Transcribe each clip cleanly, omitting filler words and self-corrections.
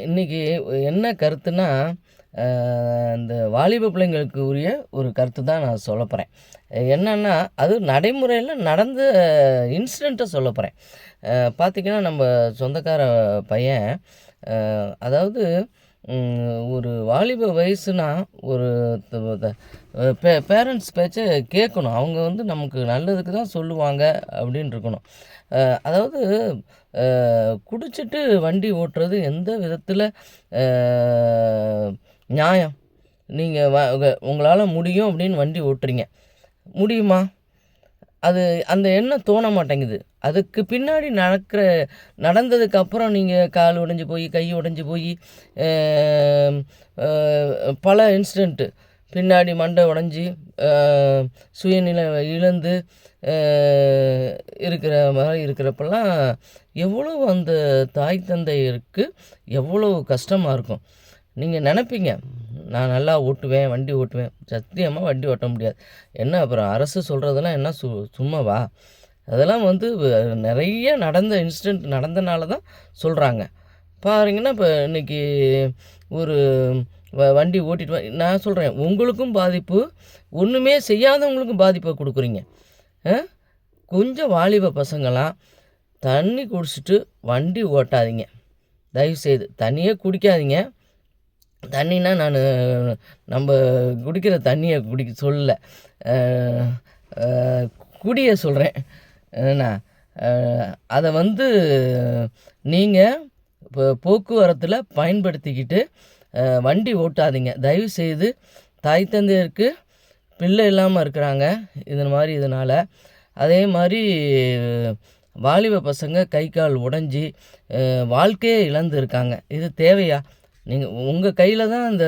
இன்னைக்கு என்ன கருத்துன்னா, அ இந்த வாலிப பிள்ளைங்களுக்கு உரிய ஒரு கருத்து தான் நான் சொல்லப் போறேன். என்னன்னா, அது நடைமுறையில நடந்த இன்சிடென்ட்ட சொல்லப் போறேன். பார்த்தீங்கன்னா, நம்ம சொந்தக்கார பையன் அதாவது ஒரு வாலிப வயசுனா, ஒரு த த பேரண்ட்ஸ் பேச்ச கேட்கணும். அவங்க வந்து நமக்கு நல்லதுக்கு தான் சொல்லுவாங்க அப்படின்னு இருக்கணும். அதாவது குடிச்சிட்டு வண்டி ஓட்டுறது எந்த விதத்தில அ நியாயம்? நீங்க உங்களால முடியும் அப்படின்னு வண்டி ஓட்டுறீங்க. முடியுமா? அது அந்த எண்ணம் தோண மாட்டேங்குது. அதுக்கு பின்னாடி நடந்ததுக்கு அப்புறம் நீங்க கால் உடைஞ்சு போயி, கை உடைஞ்சு போயி, அ அ பல இன்சிடென்ட் பின்னாடி மண்டை உடைஞ்சு, அ சுயநிலை இழந்து, அ இருக்கிற மாரி இருக்கிறப்பலாம், எவ்வளோ அந்த தாய் தந்தையருக்கு எவ்வளோ கஷ்டமா இருக்கும். நீங்க நெனைப்பீங்க, நான் நல்லா ஓட்டுவேன், வண்டி ஓட்டுவேன். சத்தியமா வண்டி ஓட்ட முடியாது. என்ன அப்புறம் அரசு சொல்றதெல்லாம் என்ன சும்மாவா? அதெல்லாம் வந்து நெறைய நடந்த இன்சிடென்ட் நடந்தனால தான் சொல்றாங்க. பாருங்கன்னா, இப்ப இன்னைக்கு ஒரு வண்டி ஓட்டிட்டு நான் சொல்றேன், உங்களுக்கும் பாதிப்பு, ஒண்ணுமே செய்யாதவங்களுக்கும் பாதிப்ப குடுக்குறீங்க. அ கொஞ்சம் வாலிப பசங்கலாம் தண்ணி குடிச்சிட்டு வண்டி ஓட்டாதீங்க. தயவுசெய்து. தண்ணியே குடிக்காதீங்க. தண்ணின்னா நம்ப குடிக்கிற தண்ணிய குடிக்க சொல்லல. அ அ குடிய சொல்றேன். என்ன அ அத வந்து நீங்க போக்குவரத்துல பயன்படுத்திக்கிட்டு வண்டி ஓட்டாதீங்க. தயவுசெய்து தாய் தந்தையருக்கு பிள்ளை இல்லாம இருக்கிறாங்க. இது மாரி இதனால. அதே மாரி வாலிப பசங்க கை, கால் உடைஞ்சு வாழ்க்கையே இழந்து இருக்காங்க. இது தேவையா? நீங்க உங்க கையில தான் இந்த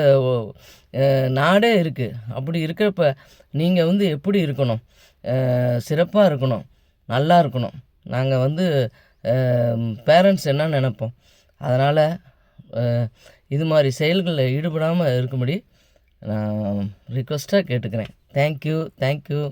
நாடே இருக்கு. அப்படி இருக்கிறப்ப நீங்க வந்து எப்படி இருக்கணும்? சிறப்பா இருக்கணும். நல்லா இருக்கணும். நாங்க வந்து அ பேரண்ட்ஸ் என்ன நெனைப்போம்? அதனால அ இது மாரி செயல்கள்ல ஈடுபடாம இருக்கும்படி நான் ரிக்வெஸ்ட்டா கேட்டுக்கிறேன். Thank you, thank you.